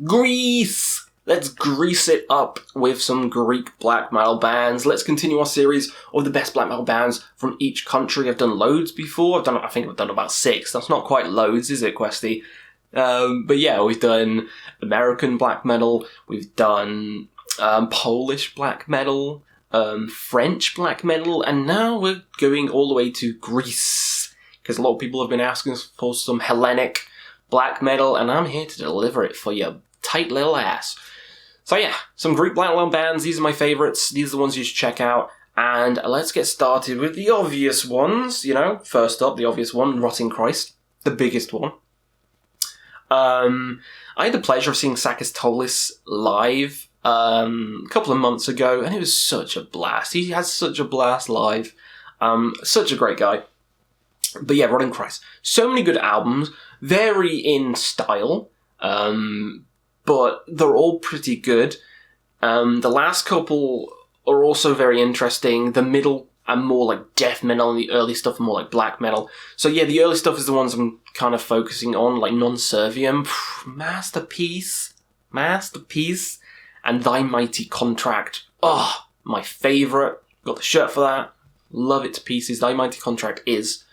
Greece! Let's grease it up with some Greek black metal bands. Let's continue our series of the best black metal bands from each country. I've done loads before. I think I've done about 6. That's not quite loads, is it, Questy? But yeah, we've done American black metal. We've done Polish black metal, French black metal, and now we're going all the way to Greece. Because a lot of people have been asking us for some Hellenic black metal, and I'm here to deliver it for your tight little ass. So yeah, some Greek black metal bands. These are my favourites. These are the ones you should check out. And let's get started with the obvious ones. You know, first up, the obvious one, Rotting Christ, the biggest one. I had the pleasure of seeing Sakis Tolis live a couple of months ago, and it was such a blast. He has such a blast live. Such a great guy. But yeah, Rotting Christ. So many good albums, vary in style, but they're all pretty good. The last couple are also very interesting. The middle are more like death metal, and the early stuff are more like black metal. So yeah, the early stuff is the ones I'm kind of focusing on, like Non Serviam, masterpiece, and Thy Mighty Contract. Oh, my favourite. Got the shirt for that. Love it to pieces. Thy Mighty Contract is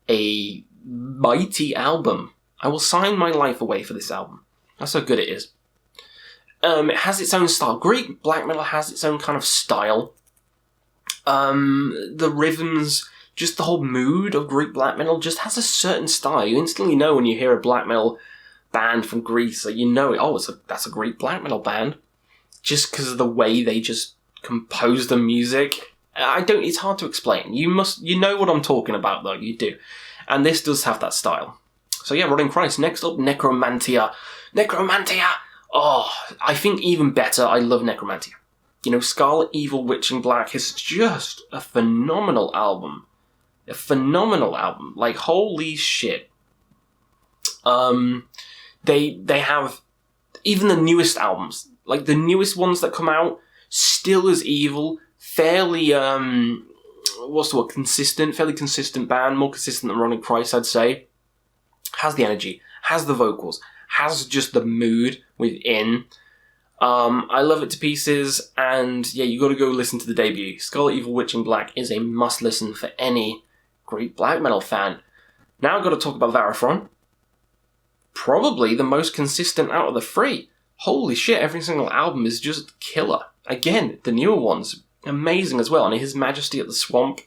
a mighty album. I will sign my life away for this album. That's how good it is. It has its own style. Greek black metal has its own kind of style. The rhythms, just the whole mood of Greek black metal just has a certain style. You instantly know when you hear a black metal band from Greece, that you know, that's a Greek black metal band. Just because of the way they just compose the music. It's hard to explain. You know what I'm talking about though, you do. And this does have that style. So yeah, Rotting Christ. Next up, Necromantia. Necromantia! Oh, I think even better, I love Necromantia. You know, Scarlet Evil Witch in Black is just a phenomenal album. A phenomenal album. Like, holy shit. They have, even the newest albums, like the newest ones that come out, still as evil, fairly, fairly consistent band, more consistent than Rotting Christ, I'd say. Has the energy, has the vocals, has just the mood within. I love it to pieces, and yeah, you gotta go listen to the debut. Scarlet Evil Witch in Black is a must-listen for any Greek black metal fan. Now I've got to talk about Varathron. Probably the most consistent out of the 3. Holy shit, every single album is just killer. Again, the newer ones, amazing as well. And His Majesty at the Swamp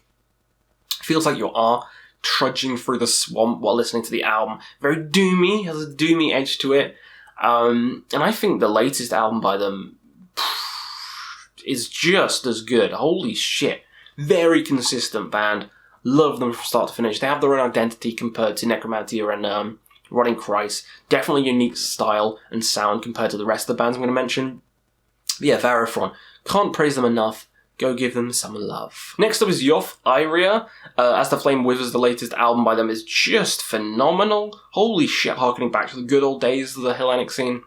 feels like you are trudging through the swamp while listening to the album. Very doomy, has a doomy edge to it. And I think the latest album by them is just as good. Holy shit. Very consistent band. Love them from start to finish. They have their own identity compared to Necromantia and Rotting Christ. Definitely unique style and sound compared to the rest of the bands I'm going to mention. But yeah, Varathron. Can't praise them enough. Go give them some love. Next up is Yof Ira. As the Flame Withers, the latest album by them is just phenomenal. Holy shit, harkening back to the good old days of the Hellenic scene.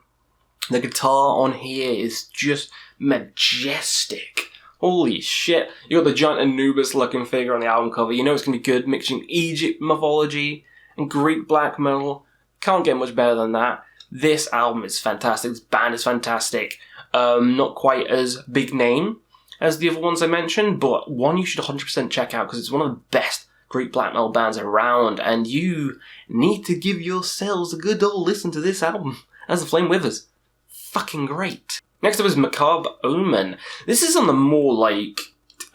The guitar on here is just majestic. Holy shit. You got the giant Anubis looking figure on the album cover. You know it's going to be good, mixing Egypt mythology and Greek black metal. Can't get much better than that. This album is fantastic. This band is fantastic. Not quite as big name as the other ones I mentioned, but one you should 100% check out because it's one of the best Greek black metal bands around, and you need to give yourselves a good old listen to this album. As the Flame Withers. Fucking great. Next up is Macabre Omen. This is on the more like,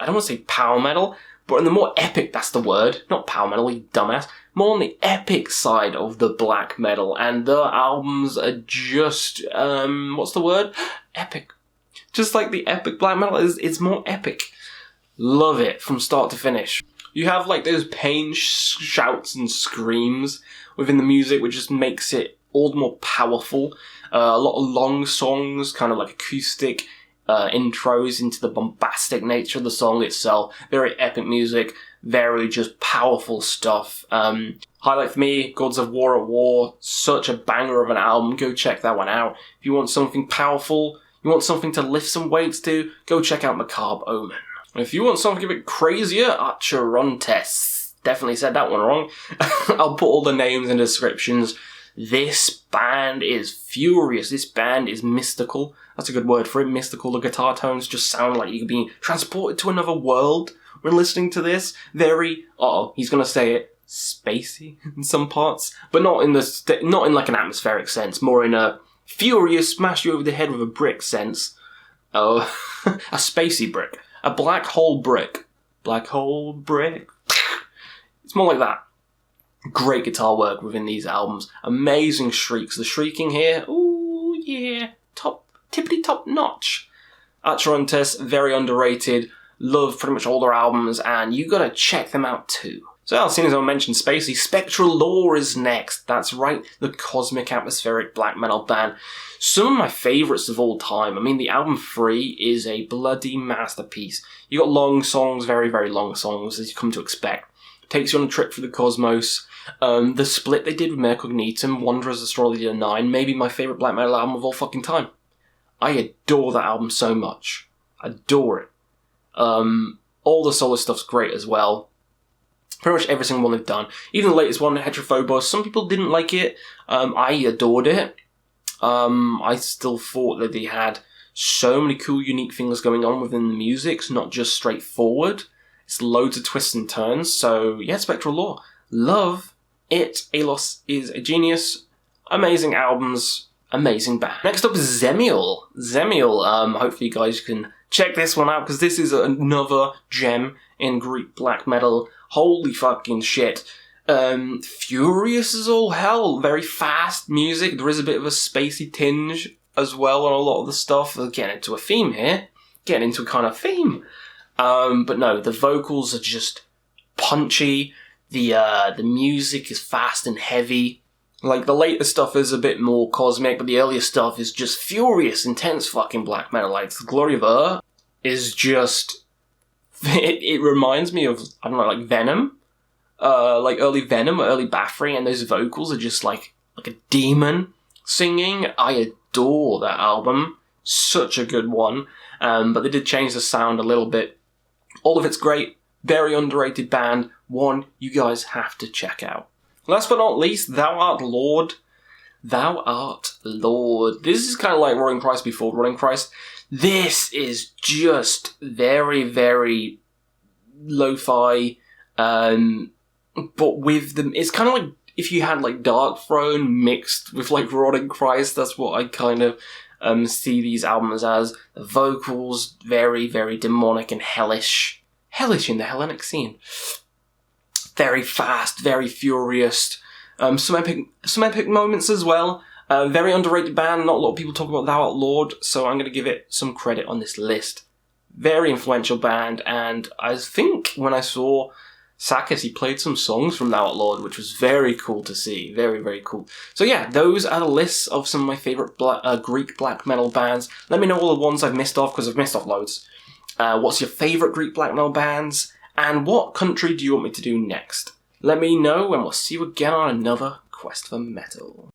I don't want to say power metal, but on the more epic, that's the word, not power metal, you dumbass, more on the epic side of the black metal, and their albums are just, what's the word? Epic. Just like the epic black metal, it's more epic. Love it from start to finish. You have like those pain shouts and screams within the music, which just makes it all the more powerful. A lot of long songs, kind of like acoustic intros into the bombastic nature of the song itself. Very epic music, very just powerful stuff. Highlight for me, Gods of War at War, such a banger of an album. Go check that one out. If you want something powerful, you want something to lift some weights to, go check out Macabre Omen. And if you want something a bit crazier, acherontas. Definitely said that one wrong. I'll put all the names and descriptions This band is furious. This band is mystical. That's a good word for it, mystical. The guitar tones just sound like you could be transported to another world when listening to this. Very, he's gonna say it, spacey in some parts, but not in like an atmospheric sense, more in a furious, smash you over the head with a brick sense. A spacey brick. A black hole brick. Black hole brick. It's more like that. Great guitar work within these albums. Amazing shrieks. The shrieking here, ooh yeah, tippity top notch. Acherontas, very underrated. Love pretty much all their albums, and you gotta check them out too. So, seeing as I mentioned spacey, Spectral Lore is next. That's right, the cosmic atmospheric black metal band. Some of my favourites of all time. I mean, the album 3 is a bloody masterpiece. You got long songs, very, very long songs, as you come to expect. Takes you on a trip through the cosmos. The split they did with Mercognitum, Wanderers Astrologia 9, maybe my favourite black metal album of all fucking time. I adore that album so much. Adore it. All the solo stuff's great as well. Pretty much every single one they've done. Even the latest one, Heterophobos, some people didn't like it. I adored it. I still thought that they had so many cool, unique things going on within the music. It's not just straightforward. It's loads of twists and turns. So, yeah, Spectral Lore. Love it. Alos is a genius. Amazing albums. Amazing band. Next up is Zemial. Zemial, hopefully you guys can check this one out, because this is another gem in Greek black metal. Holy fucking shit. Furious as all hell. Very fast music. There is a bit of a spacey tinge as well on a lot of the stuff. We're getting into a theme here. Getting into a kind of theme. But no, the vocals are just punchy. The music is fast and heavy. Like, the later stuff is a bit more cosmic, but the earlier stuff is just furious, intense fucking black metal. Like, the Glory of Ur is just... It reminds me of, I don't know, like Venom. Like early Venom or early Bathory, and those vocals are just like a demon singing. I adore that album. Such a good one. But they did change the sound a little bit. All of it's great. Very underrated band. One you guys have to check out. Last but not least, Thou Art Lord. Thou Art Lord. This is kind of like Roaring Christ before Roaring Christ. This is just very, very lo-fi, but with them, it's kind of like if you had like Dark Throne mixed with like Roaring Christ. That's what I kind of see these albums as. The vocals, very, very demonic and hellish in the Hellenic scene. Very fast, very furious. Some epic moments as well. Very underrated band. Not a lot of people talk about Thou Art Lord, so I'm going to give it some credit on this list. Very influential band, and I think when I saw Sakis, he played some songs from Thou Art Lord, which was very cool to see. Very, very cool. So yeah, those are the lists of some of my favourite Greek black metal bands. Let me know all the ones I've missed off, because I've missed off loads. What's your favourite Greek black metal bands? And what country do you want me to do next? Let me know, and we'll see you again on another Quest for Metal.